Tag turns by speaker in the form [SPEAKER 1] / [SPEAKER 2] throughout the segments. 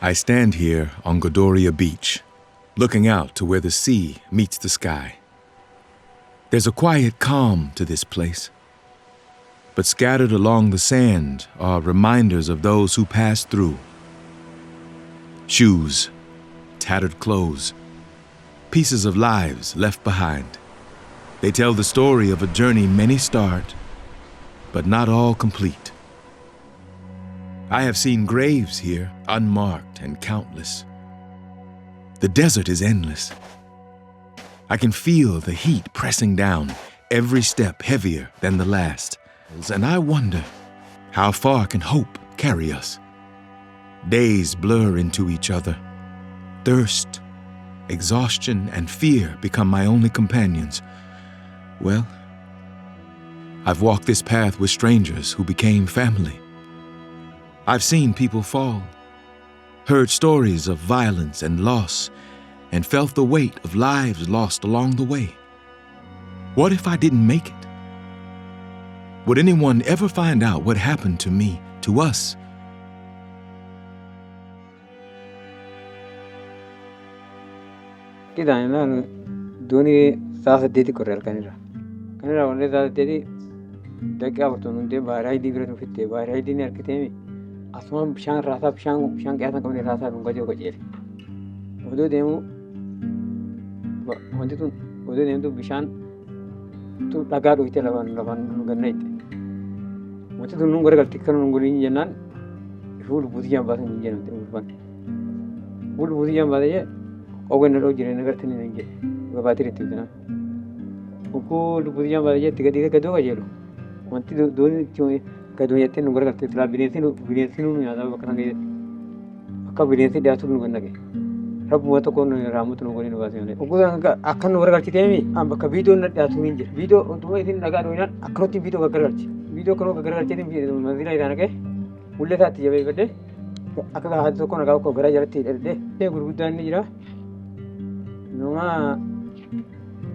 [SPEAKER 1] I stand here on Godoria Beach, looking out to where the sea meets the sky. There's a quiet calm to this place, but scattered along the sand are reminders of those who passed through. Shoes, tattered clothes, pieces of lives left behind. They tell the story of a journey many start, but not all complete. I have seen graves here, unmarked and countless. The desert is endless. I can feel the heat pressing down, every step heavier than the last. And I wonder, how far can hope carry us? Days blur into each other. Thirst, exhaustion, and fear become my only companions. Well, I've walked this path with strangers who became family. I've seen people fall, heard stories of violence and loss, and felt the weight of lives lost along the way. What if I didn't make it? Would anyone ever find out what happened to me, to us?
[SPEAKER 2] كده أنا دوني ساسة ديتي كوريال كانيرا ولا ساسة ديتي دقيقة وتنون دي باراي دي غير في تي باراي دي نركتيمي أسمع بشان راسا بشان كأسا كوني راسا نقاجو كجيل ودو ديمو ودو ديمو بشان تو لقادو يتي لبان نغنيت وانتي تو نونغوري كالتكر نونغوري جنان فول بوزيان باسن نجنان تنون فول بوزيان باسن ogen ro jire nagar tani nenge babatiri tidana uko lubudiyam balaje tiga kado gajelo wanti doni tyo kado yette nugar karte tla binesi nu yada bakrange akka binesi dasu nu ganage rabu wato kon ramut nu goni nubasi ne uko akan nugar karte temi am baka video na dasu ninje video to idin naga do yan akroti video gagar karchi video kono gagar karchi din manzila idana ke ulle thati jabe bede akka ha to kon naga ko gara jarti de te gurgudan ni jira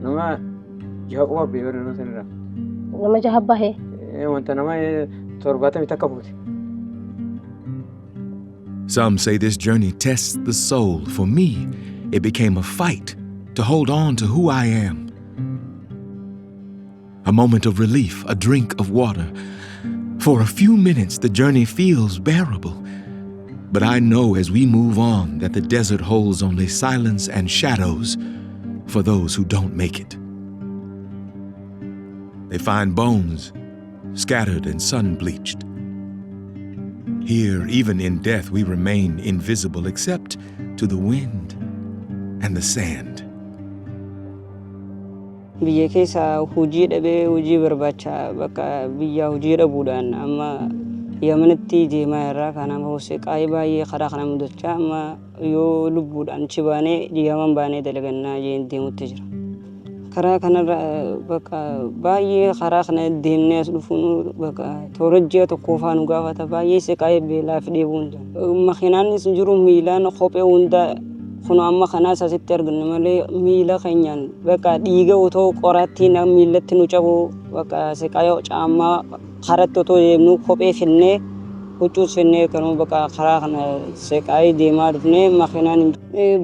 [SPEAKER 2] Nama jawab biar no senra.
[SPEAKER 3] Nama jawab bahe.
[SPEAKER 2] Wanta nama torbata mita kaputi.
[SPEAKER 1] Some say this journey tests the soul. For me, it became a fight to hold on to who I am. A moment of relief, a drink of water. For a few minutes, the journey feels bearable. But I know as we move on that the desert holds only silence and shadows for those who don't make it. They find bones scattered and sun-bleached. Here, even in death, we remain invisible except to the wind and the sand.
[SPEAKER 4] Biyya keessa hojii dhabee hojii barbaacha bakka biyya hojii dhabuudhaan amma yamanatti deemaa irraa kana hoose qaayee baay'ee karaa kana mudachaa amma yoo lubbuudhaan chibaanee yaman baanee dalagannaa jeen deemutti jira. Karaa kanarra bakka baay'ee karaa kana deemnee as dhufuun bakka toorajjii tokko faanu gaafata baay'ee seqaayee beelaaf dheebuun makiinaanis jiru miilaan kophee hunda kun amma kana asitti arginu malee miila keenyaan bakka dhiiga otoo qoraattiin miilatti nu cabu bakka seqaayoo caammaa karatti otoo deemnu kophee finnee huccuus finnee kanuu bakka karaa kana seqaayee deemaa dhufnee makiinaan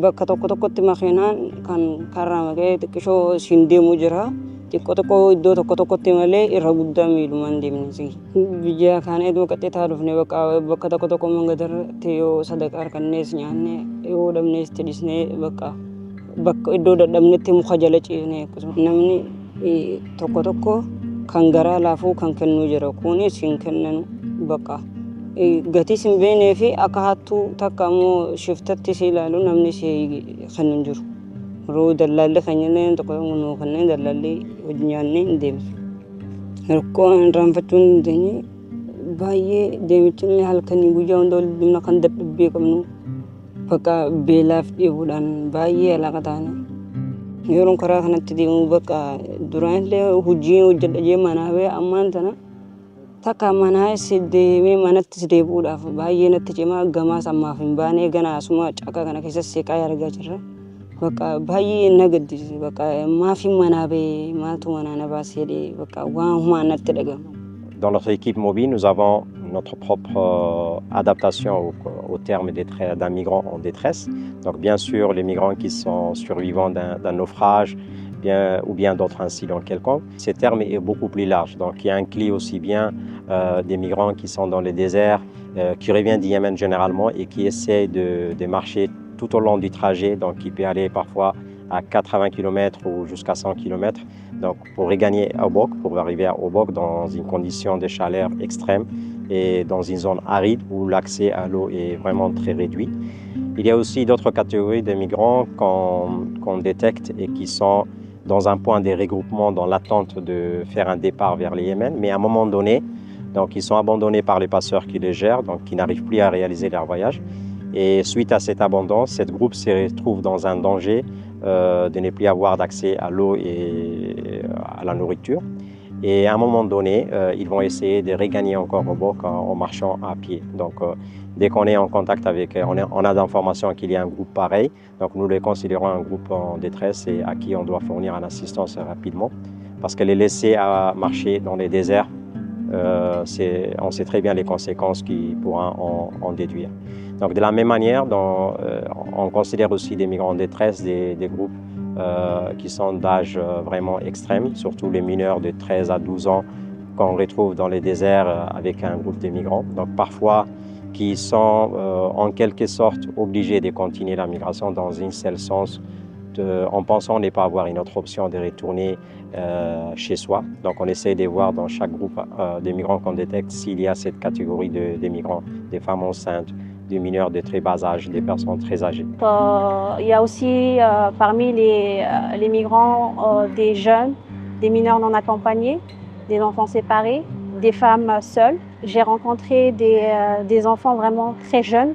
[SPEAKER 4] bakka tokkotti makiinaan kan karaa magee xiqqishoo siin deemu jira xiqqoo tokko iddoo tokkotti malee irra guddaa miilumaan deemnisi biyya kana iddoo qaxxitaa dhufnee bakka tokko mangadarratti yoo sadaqaa harkannees nyaannee yoo dhabnees tidhisnee bakka iddoo dadhabnetti muka jala ciisnee akkasuma namni tokko kan garaa laafuu kan kennu jira kunis hin kennan bakka gatii sin beenee fi akka hattuu takka immoo shiftatti si ilaalu namni si kennu jiru. Roo dallaalli keenyallee tokko nu kanneen dallaalli hojii nyaannee hin deemsu. Rakkoo irraanfachuu hin dandeenye baay'ee deemichillee halkanii guyyaa hunda wal deemna kan dadhabbii qabnu bakka beelaaf dheebuudhaan baay'ee alaaqa taane. Yeroo karaa kanatti deemu bakka duraanillee hojii hojjedha jee manaa bee ammaan tana takka manaa si deemee manatti deebi'uudhaaf baay'ee natti cimaa gamaas ammaaf hin baanee gana asuma caqaa kana keessatti seeqaa argaa jirra. Bakka baay'ee nagaddisi bakka maafi manaa bee maatu manaa na baasee bakka waan humaan natti dhagama.
[SPEAKER 5] Dans notre équipe mobile, nous avons notre propre adaptation au terme d'un migrant en détresse. Donc bien sûr, les migrants qui sont survivants d'un naufrage ou bien d'autres incidents quelconques. Ce terme est beaucoup plus large, donc il inclut aussi bien des migrants qui sont dans les déserts, qui reviennent du Yémen généralement et qui essaient de marcher tout au long du trajet, donc qui peut aller parfois à 80 km ou jusqu'à 100 km, donc pour regagner Obok, pour arriver à Obok dans une condition de chaleur extrême et dans une zone aride où l'accès à l'eau est vraiment très réduit. Il y a aussi d'autres catégories de migrants qu'on détecte et qui sont dans un point de regroupement dans l'attente de faire un départ vers le Yémen, mais à un moment donné, donc ils sont abandonnés par les passeurs qui les gèrent, donc qui n'arrivent plus à réaliser leur voyage. Et suite à cet abandon, ce groupe se retrouve dans un danger de ne plus avoir d'accès à l'eau et à la nourriture. Et à un moment donné, ils vont essayer de regagner encore Obok en marchant à pied. Donc, dès qu'on est en contact avec, on a d'informations qu'il y a un groupe pareil, donc nous les considérons un groupe en détresse et à qui on doit fournir une assistance rapidement. Parce que les laisser à marcher dans les déserts, on sait très bien les conséquences qu'ils pourront en déduire. Donc de la même manière, on considère aussi des migrants en détresse, des groupes qui sont d'âge vraiment extrême, surtout les mineurs de 13 à 12 ans qu'on retrouve dans les déserts avec un groupe de migrants. Donc parfois, qui sont en quelque sorte obligés de continuer la migration dans un seul sens, en pensant ne pas avoir une autre option de retourner chez soi. Donc on essaie de voir dans chaque groupe de migrants qu'on détecte s'il y a cette catégorie de migrants, des femmes enceintes, des mineurs de très bas âge, des personnes très âgées.
[SPEAKER 3] Il y a aussi parmi les migrants des jeunes, des mineurs non accompagnés, des enfants séparés, des femmes seules. J'ai rencontré des enfants vraiment très jeunes,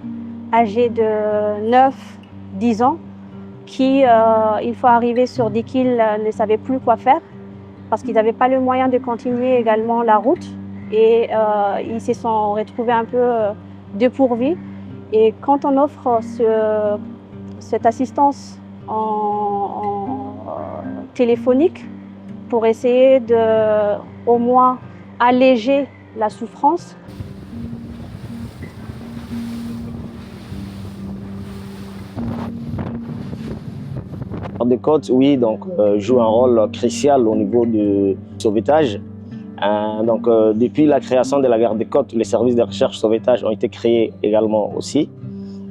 [SPEAKER 3] âgés de 9-10 ans, qui, une fois arrivés sur des îles, ne savaient plus quoi faire parce qu'ils n'avaient pas le moyen de continuer également la route et ils se sont retrouvés un peu dépourvus. Et quand on offre cette assistance téléphonique pour essayer de au moins alléger la souffrance,
[SPEAKER 6] Les côtes, oui, donc jouent un rôle crucial au niveau du sauvetage. Depuis la création de la garde des côtes, les services de recherche et sauvetage ont été créés également aussi.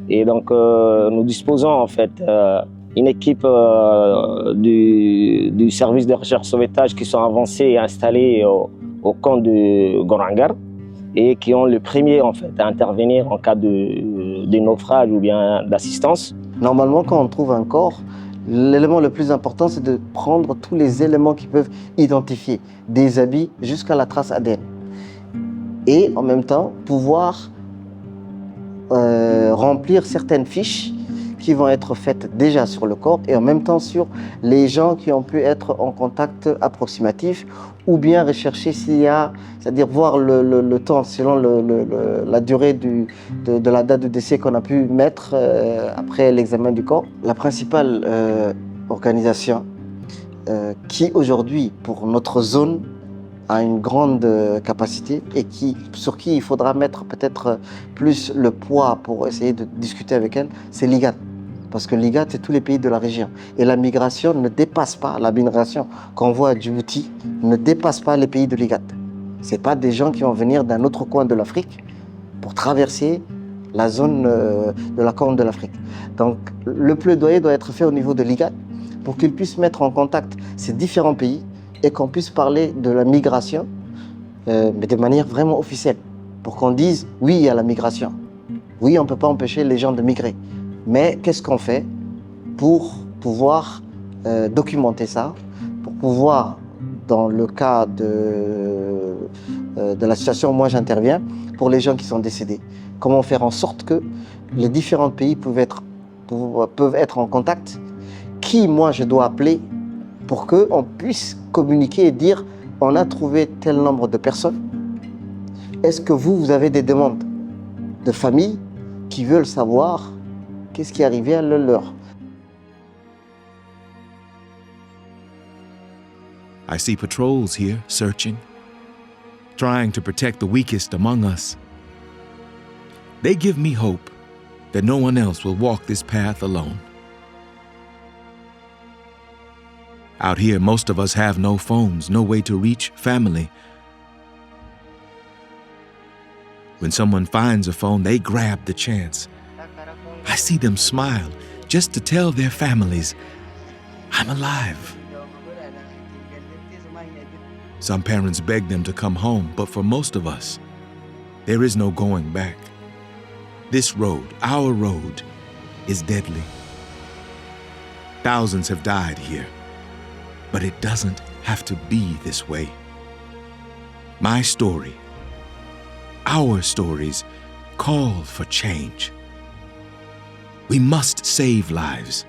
[SPEAKER 6] Et donc, nous disposons en fait une équipe du service de recherche et sauvetage qui sont avancés et installés au camp de Gorangar et qui ont le premier en fait à intervenir en cas de naufrage ou bien d'assistance.
[SPEAKER 7] Normalement, quand on trouve un corps, l'élément le plus important, c'est de prendre tous les éléments qui peuvent identifier, des habits jusqu'à la trace ADN. Et en même temps, pouvoir remplir certaines fiches qui vont être faites déjà sur le corps et en même temps sur les gens qui ont pu être en contact approximatif ou bien rechercher s'il y a, c'est-à-dire voir le temps selon la durée de la date de décès qu'on a pu mettre après l'examen du corps. La principale organisation qui aujourd'hui pour notre zone a une grande capacité et sur qui il faudra mettre peut-être plus le poids pour essayer de discuter avec elle, c'est l'IGAD. Parce que l'IGAD, c'est tous les pays de la région. Et la migration ne dépasse pas, la migration qu'on voit à Djibouti ne dépasse pas les pays de l'IGAD. Ce n'est pas des gens qui vont venir d'un autre coin de l'Afrique pour traverser la zone de la Corne de l'Afrique. Donc le plaidoyer doit être fait au niveau de l'IGAD pour qu'ils puissent mettre en contact ces différents pays et qu'on puisse parler de la migration, mais de manière vraiment officielle, pour qu'on dise oui, il y a la migration. Oui, on ne peut pas empêcher les gens de migrer. Mais qu'est-ce qu'on fait pour pouvoir documenter ça, pour pouvoir, dans le cas de la situation où moi j'interviens, pour les gens qui sont décédés, comment faire en sorte que les différents pays peuvent être en contact, qui moi je dois appeler pour qu'on puisse communiquer et dire on a trouvé tel nombre de personnes. Est-ce que vous avez des demandes de familles qui veulent savoir qu'est-ce qui est arrivé à leur?
[SPEAKER 1] I see patrols here searching, trying to protect the weakest among us, They give me hope that no one else will walk this path alone. Out here, most of us have no phones, no way to reach family. When someone finds a phone, they grab the chance. I see them smile just to tell their families, I'm alive. Some parents beg them to come home, but for most of us, there is no going back. This road, our road, is deadly. Thousands have died here, but it doesn't have to be this way. My story, our stories, call for change. We must save lives.